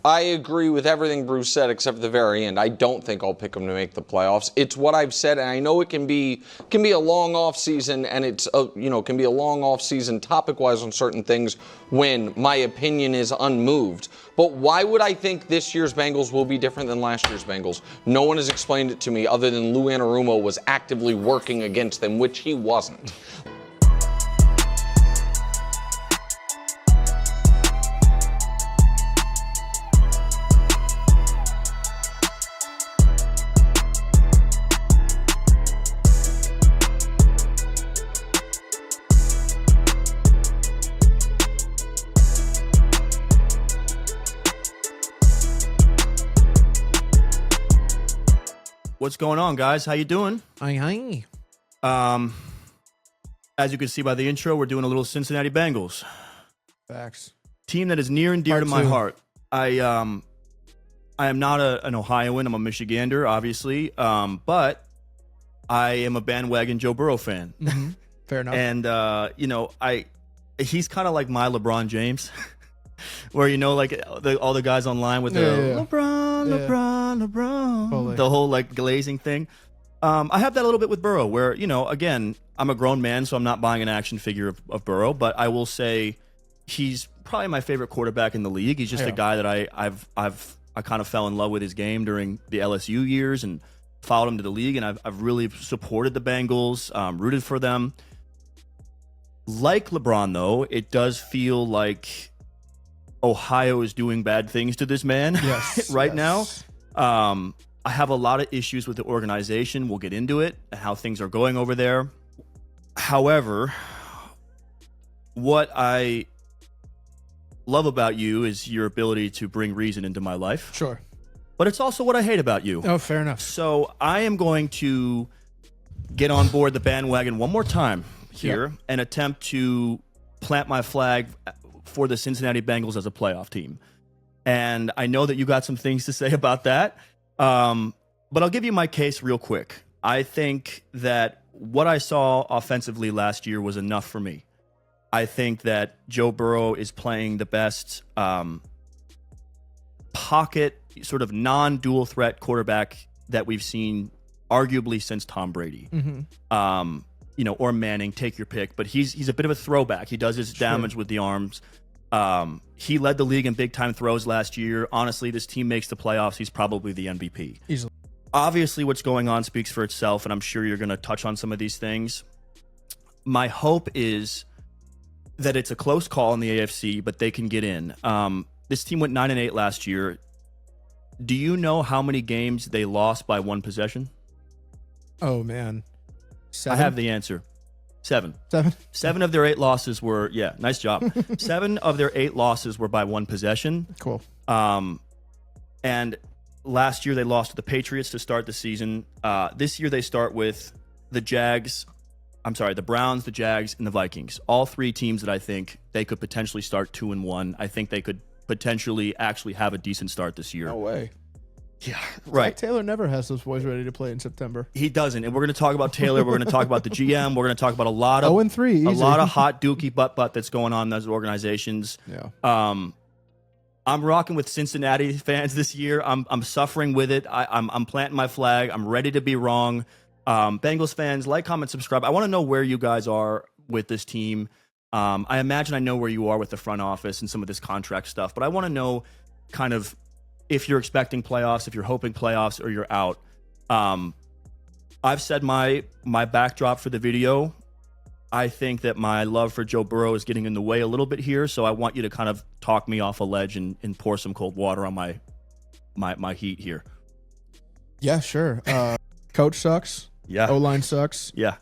I agree with everything Bruce said except for the very end. I don't think I'll pick them to make the playoffs. It's what I've said, and I know it can be a long off season, and it's can be a long off season topic-wise on certain things when my opinion is unmoved. But why would I think this year's Bengals will be different than last year's Bengals? No one has explained it to me other than Lou Anarumo was actively working against them, which he wasn't. What's going on, guys? How you doing? Hi. As you can see by the intro, we're doing a little Cincinnati Bengals. Facts. Team that is near and dear to my heart. I am not an Ohioan. I'm a Michigander, obviously. But I am a bandwagon Joe Burrow fan. Mm-hmm. Fair enough. And, he's kind of like my LeBron James. Where, like all the guys online with LeBron, Totally. the whole like glazing thing. I have that a little bit with Burrow where, again, I'm a grown man, so I'm not buying an action figure of Burrow, but I will say he's probably my favorite quarterback in the league. He's just a guy that I kind of fell in love with his game during the LSU years and followed him to the league, and I've really supported the Bengals, rooted for them. Like LeBron, though, it does feel like Ohio is doing bad things to this man now. I have a lot of issues with the organization. We'll get into it and how things are going over there. However, what I love about you is your ability to bring reason into my life. Sure. But it's also what I hate about you. Oh, fair enough. So I am going to get on board the bandwagon one more time here and attempt to plant my flag for the Cincinnati Bengals as a playoff team. And I know that you got some things to say about that. But I'll give you my case real quick. I think that what I saw offensively last year was enough for me. I think that Joe Burrow is playing the best pocket, sort of non-dual threat quarterback that we've seen arguably since Tom Brady. Mm-hmm. Or Manning, take your pick. But he's a bit of a throwback. He does his damage with the arms. He led the league in big-time throws last year. Honestly, this team makes the playoffs. He's probably the MVP. Easily. Obviously, what's going on speaks for itself, and I'm sure you're going to touch on some of these things. My hope is that it's a close call in the AFC, but they can get in. This team went 9-8 last year. Do you know how many games they lost by one possession? Oh, man. 7? I have the answer. 7. 7 of their 8 losses were, nice job. 7 of their 8 losses were by one possession. Cool. And last year they lost to the Patriots to start the season. This year they start with the Browns, the Jags, and the Vikings. All 3 teams that I think they could potentially start 2-1. I think they could potentially actually have a decent start this year. No way. Yeah, right. Taylor never has those boys ready to play in September. He doesn't, and we're going to talk about Taylor. We're going to talk about the GM. We're going to talk about a lot of 0-3, easy. a lot of hot dookie butt that's going on in those organizations. Yeah. I'm rocking with Cincinnati fans this year. I'm suffering with it. I'm planting my flag. I'm ready to be wrong. Bengals fans, like, comment, subscribe. I want to know where you guys are with this team. I imagine I know where you are with the front office and some of this contract stuff, but I want to know kind of if you're expecting playoffs, if you're hoping playoffs, or you're out. I've said my backdrop for the video. I think that my love for Joe Burrow is getting in the way a little bit here, so I want you to kind of talk me off a ledge and pour some cold water on my heat here. Yeah, sure. Coach sucks. Yeah. O-line sucks. Yeah.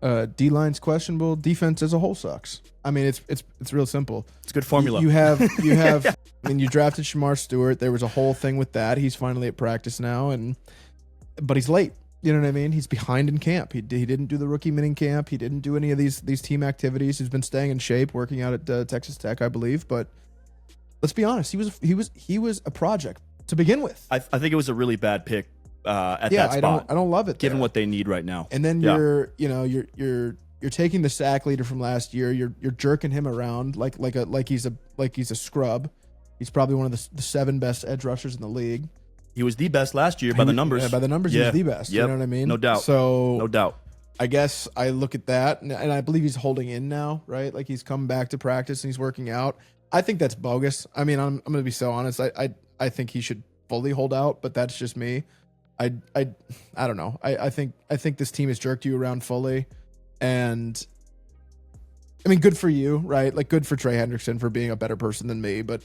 D-line's questionable. Defense as a whole sucks. I mean, it's real simple. It's a good formula. You have. I mean, you drafted Shamar Stewart. There was a whole thing with that. He's finally at practice now, but he's late. You know what I mean? He's behind in camp. He didn't do the rookie mini camp. He didn't do any of these team activities. He's been staying in shape, working out at Texas Tech, I believe. But let's be honest, he was a project to begin with. I think it was a really bad pick at that spot. I don't love it given there. what they need right now. And then you're taking the sack leader from last year. You're jerking him around like he's a scrub. He's probably one of the 7 best edge rushers in the league. He was the best last year by the numbers. Yeah, by the numbers, Yeah. he's the best. Yep. You know what I mean? No doubt. So No doubt. I guess I look at that, and I believe he's holding in now, right? Like he's come back to practice and he's working out. I think that's bogus. I mean, I'm going to be so honest. I think he should fully hold out, but that's just me. I don't know. I think this team has jerked you around fully, and I mean, good for you, right? Like, good for Trey Hendrickson for being a better person than me. But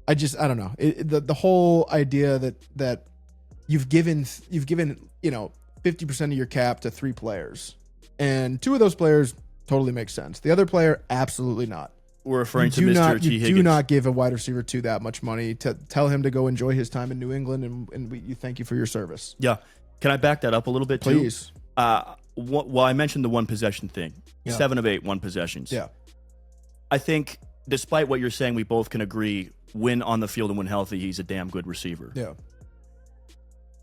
I don't know. The whole idea that you've given 50% of your cap to 3 players, and 2 of those players totally makes sense. The other player, absolutely not. We're referring to Mr. T. Higgins. You do not give a wide receiver 2 that much money to tell him to go enjoy his time in New England, and you thank you for your service. Yeah. Can I back that up a little bit too? Please. Well, I mentioned the one possession thing. Yeah. 7 of 8 one possessions. Yeah. I think, despite what you're saying, we both can agree, when on the field and when healthy, he's a damn good receiver. Yeah.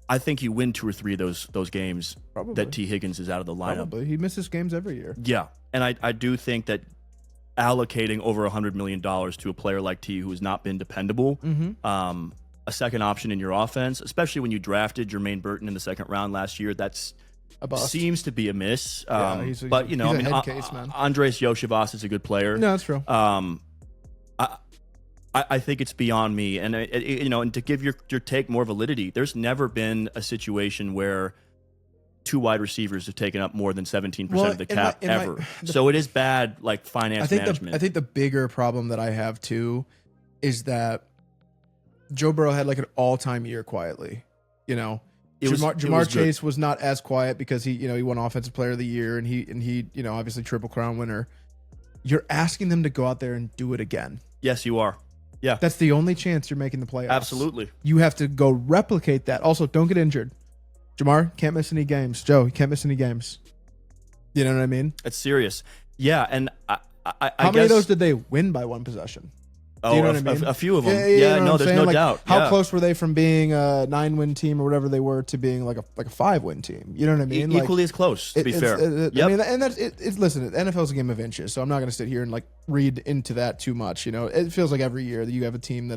I think you win 2 or 3 of those games Probably. that T. Higgins is out of the lineup. Probably. He misses games every year. Yeah. And I do think that allocating over $100 million to a player like T, who has not been dependable, a second option in your offense, especially when you drafted Jermaine Burton in the 2nd round last year, that's A bust. seems to be a miss. Yeah, but, you know, he's I a mean, head case, man. Andres Yoshivas is a good player. No, that's true. I think it's beyond me, and and to give your take more validity, there's never been a situation where 2 wide receivers have taken up more than 17% of the cap ever. So it is bad, like, finance management. I think the bigger problem that I have too is that Joe Burrow had like an all-time year quietly. You know, Jamar Chase was not as quiet because he won Offensive Player of the Year, and he obviously Triple Crown winner. You're asking them to go out there and do it again. Yes, you are. Yeah, that's the only chance you're making the playoffs. Absolutely. You have to go replicate that. Also, don't get injured. Jamar can't miss any games. Joe, you can't miss any games. You know what I mean? It's serious. Yeah, and I how many of those did they win by 1 possession? Oh, Do you know what I mean? A few of them. Yeah, No, there's no doubt. How close were they from being a 9-win team or whatever they were to being like a 5-win team? You know what I mean? Equally as close, to be fair. I mean, and that's it's listen. The NFL's a game of inches, so I'm not going to sit here and like read into that too much. You know, it feels like every year that you have a team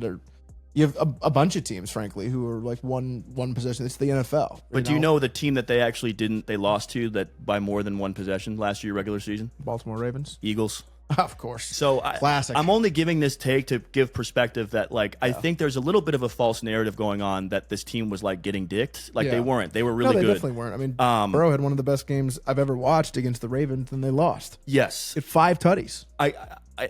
you have a bunch of teams, frankly, who are like one possession. It's the NFL. But do you know the team that they lost to that by more than 1 possession last year, regular season? Baltimore Ravens. Eagles. Of course. So classic. I'm only giving this take to give perspective that, like, I think there's a little bit of a false narrative going on that this team was like getting dicked. Like, they weren't. They were really good. They definitely weren't. I mean, Burrow had one of the best games I've ever watched against the Ravens, and they lost. Yes. 5 tutties.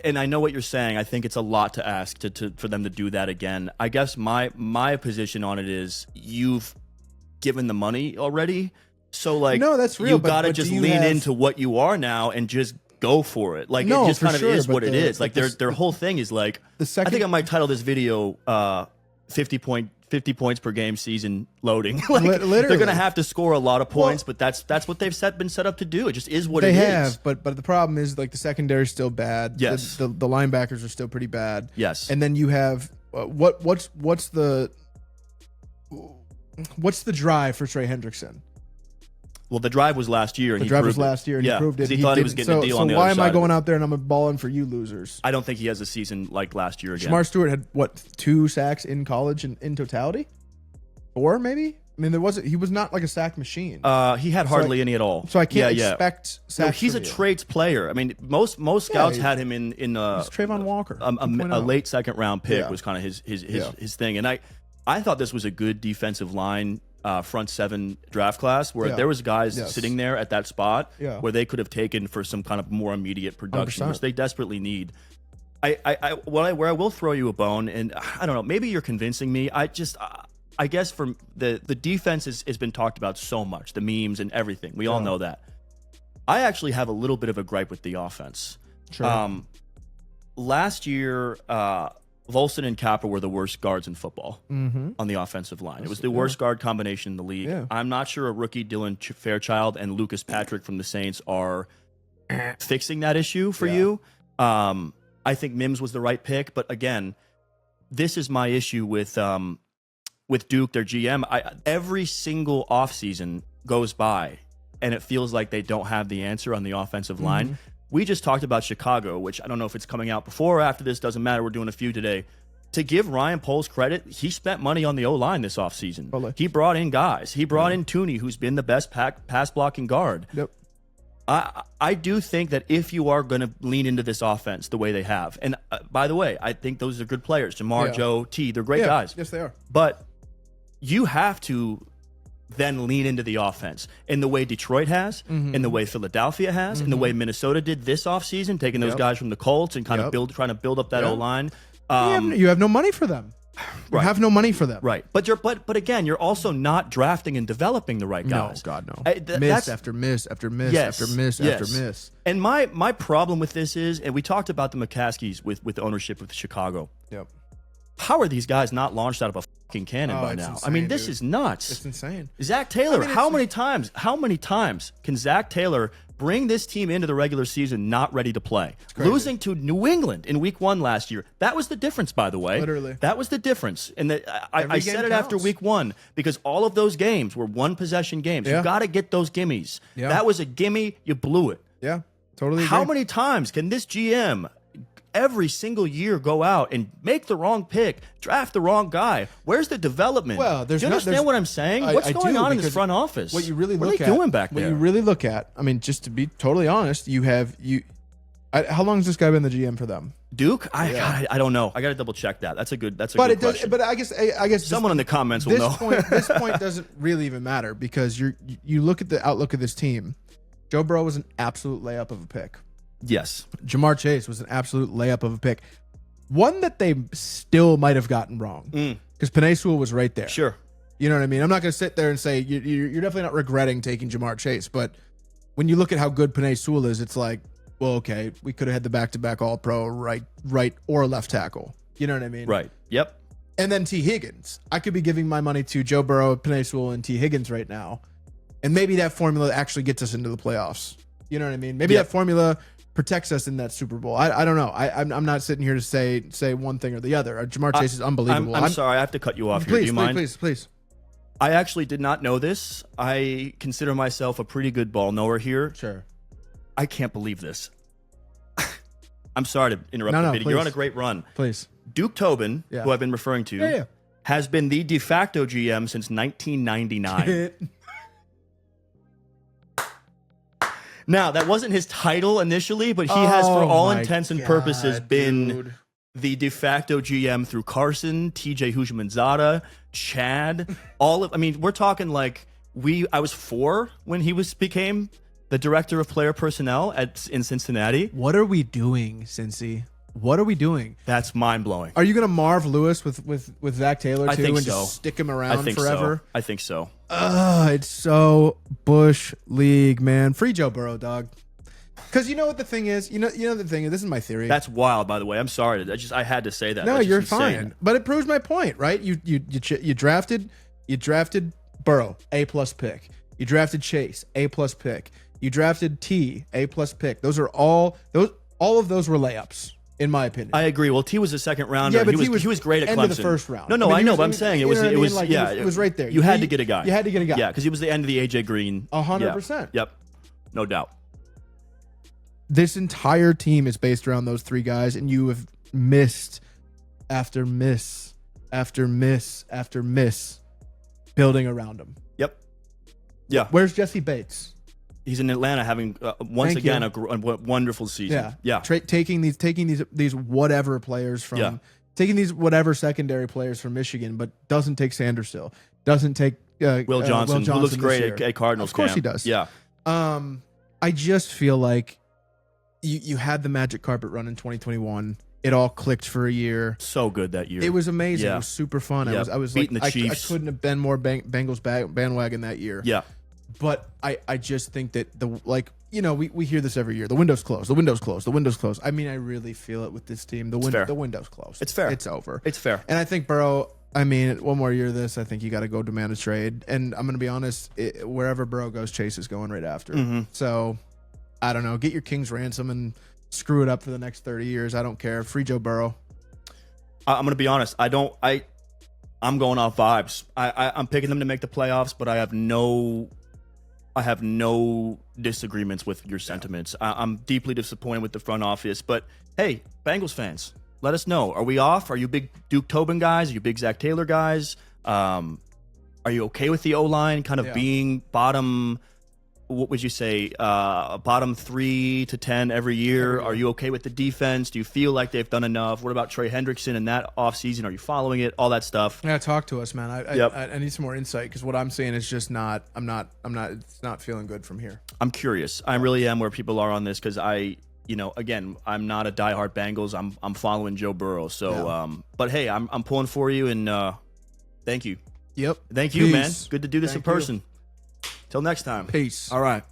And I know what you're saying. I think it's a lot to ask for them to do that again. I guess my position on it is you've given the money already. So, like, no, that's real. You got to just lean into what you are now and just go for it. Like, it just kind of is what it is. Like, their whole thing is like, I think I might title this video 50 points per game season loading. Like, literally. They're going to have to score a lot of points, but that's what they've been set up to do. It just is what it is. They have, but the problem is, like, the secondary is still bad. Yes. The linebackers are still pretty bad. Yes. And then you have what's the drive for Trey Hendrickson? Well, the drive was last year. And he proved it. He thought he was getting a deal on the other side. So why am I going out there and I'm balling for you losers? I don't think he has a season like last year again. Jamar Stewart had, 2 sacks in college in totality? 4, maybe? I mean, he was not like a sack machine. He had hardly any at all. So I can't expect sacks. No, he's a traits player. I mean, most scouts had him in he's Trayvon Walker. A late 2nd round pick was kind of his thing. And I thought this was a good defensive line front 7 draft class where there was guys sitting there at that spot where they could have taken for some kind of more immediate production, 100%. Which they desperately need. Where I will throw you a bone, and I don't know, maybe you're convincing me. I guess from the defense has been talked about so much, the memes and everything. We all know that. I actually have a little bit of a gripe with the offense. Sure. Last year, Volson and Kappa were the worst guards in football on the offensive line. It was the worst guard combination in the league. Yeah. I'm not sure a rookie Dylan Fairchild and Lucas Patrick from the Saints are fixing that issue for you. I think Mims was the right pick, but again, this is my issue with Duke, their GM. Every single offseason goes by, and it feels like they don't have the answer on the offensive line. We just talked about Chicago, which I don't know if it's coming out before or after this. Doesn't matter. We're doing a few today. to give Ryan Poles credit, he spent money on the O-line this offseason. Totally. He brought in guys. He brought in Tooney, who's been the best pass-blocking guard. Yep. I do think that if you are going to lean into this offense the way they have, and by the way, I think those are good players. Jamar, Joe, T, they're great guys. Yes, they are. But you have to then lean into the offense in the way Detroit has, in the way Philadelphia has, in the way Minnesota did this offseason, taking those guys from the Colts and kind of trying to build up that O-line. You have no money for them. You have no money for them. Right. But again, you're also not drafting and developing the right guys. No, God, no. Miss after miss after miss Yes, after miss yes. after miss. And my problem with this is, and we talked about the McCaskies with ownership with Chicago. Yep. How are these guys not launched out of a fucking cannon by it's now? insane, I mean, this dude. is nuts. It's insane. Zach Taylor, how many times can Zach Taylor bring this team into the regular season not ready to play? Losing to New England in week 1 last year. That was the difference, by the way. Literally. That was the difference. And I said it after counts. week 1 because all of those games were one-possession games. Yeah. You got to get those gimmies. Yeah. That was a gimme. You blew it. Yeah, totally. How agree. many times can this GM every single year go out and make the wrong pick, draft the wrong guy? Where's the development? Well, do you understand what I'm saying? What's I going do, on in this because front office? What you really what look are at, they doing back there? What you really look at, I mean, just to be totally honest, how long has this guy been the GM for them? Duke? God, I don't know. I got to double check that. That's a good But good it does. question. But I guess Someone in the comments will know. This point doesn't really even matter because you look at the outlook of this team. Joe Burrow was an absolute layup of a pick. Yes. Jamar Chase was an absolute layup of a pick. One that they still might have gotten wrong because Penei Sewell was right there. Sure. You know what I mean? I'm not going to sit there and say you're definitely not regretting taking Jamar Chase, but when you look at how good Penei Sewell is, it's like, well, okay, we could have had the back-to-back All-Pro right or left tackle. You know what I mean? Right. Yep. And then T. Higgins. I could be giving my money to Joe Burrow, Penei Sewell, and T. Higgins right now, and maybe that formula actually gets us into the playoffs. You know what I mean? Maybe that formula protects us in that Super Bowl. I don't know. I'm not sitting here to say one thing or the other. Jamar Chase is unbelievable. I'm sorry. I have to cut you off here. Please, Do you mind? Please. I actually did not know this. I consider myself a pretty good ball knower here. Sure. I can't believe this. I'm sorry to interrupt No, the video. please. You're on a great run. Please. Duke Tobin, who I've been referring to, has been the de facto GM since 1999. Now, that wasn't his title initially, but he has, for all intents and purposes, been the de facto GM through Carson, TJ Houshmandzadeh, Chad, we're talking like I was 4 when he became the director of player personnel in Cincinnati. What are we doing, Cincy? What are we doing? That's mind blowing. Are you going to Marv Lewis with Zach Taylor too, I think and so. just stick him around forever? I think so. It's so Bush League, man. Free Joe Burrow, dog. Because you know what the thing is. You know the thing is. This is my theory. That's wild, by the way. I'm sorry. I had to say that. No, That's you're just insane. fine. But it proves my point, right? You drafted Burrow, A+ pick. You drafted Chase, A+ pick. You drafted T, A+ pick. All of those were layups, in my opinion. I agree. Well, T was a second rounder. Yeah, but he was great at end Clemson. of the first round. No, I know, but I'm saying it was right there. You had to get a guy. You had to get a guy. Yeah, because he was the end of the AJ Green. 100%. Yep. No doubt. This entire team is based around those 3 guys, and you have missed after miss after miss after miss building around them. Yep. Yeah. Where's Jesse Bates? He's in Atlanta having once again a wonderful season. Yeah. Taking these whatever players from taking these whatever secondary players from Michigan, but doesn't take Sandersill, doesn't take Will Johnson, who looks great at Cardinals. Of course camp. he does. Yeah. I just feel like you had the magic carpet run in 2021. It all clicked for a year. So good that year. It was amazing. Yeah. It was super fun. Yeah. I was beating like, the Chiefs. I couldn't have been more Bengals bandwagon that year. Yeah. But I just think that we hear this every year. The window's closed. The window's closed. The window's closed. I mean, I really feel it with this team. The window's closed. It's fair. It's over. It's fair. And I think Burrow, I mean, one more year of this, I think you got to go demand a trade. And I'm going to be honest, wherever Burrow goes, Chase is going right after. Mm-hmm. So, I don't know. Get your King's ransom and screw it up for the next 30 years. I don't care. Free Joe Burrow. I'm going to be honest. I'm going off vibes. I'm picking them to make the playoffs, but I have no disagreements with your sentiments. I'm deeply disappointed with the front office, but hey, Bengals fans, Let us know. Are we off? Are you big Duke Tobin guys? Are you big Zach Taylor guys? Are you okay with the O-line kind of being bottom, what would you say, bottom 3 to 10 every year? Are you okay with the defense? Do you feel like they've done enough? What about Trey Hendrickson in that offseason? Are you following it? All that stuff. Yeah, talk to us, man. I need some more insight because what I'm saying is just not. It's not feeling good from here. I'm curious. I really am where people are on this because again, I'm not a diehard Bengals. I'm following Joe Burrow. So, but hey, I'm pulling for you and thank you. Yep. Thank you, Peace. man. Good to do this in Thank you. person. Till next time. Peace. All right.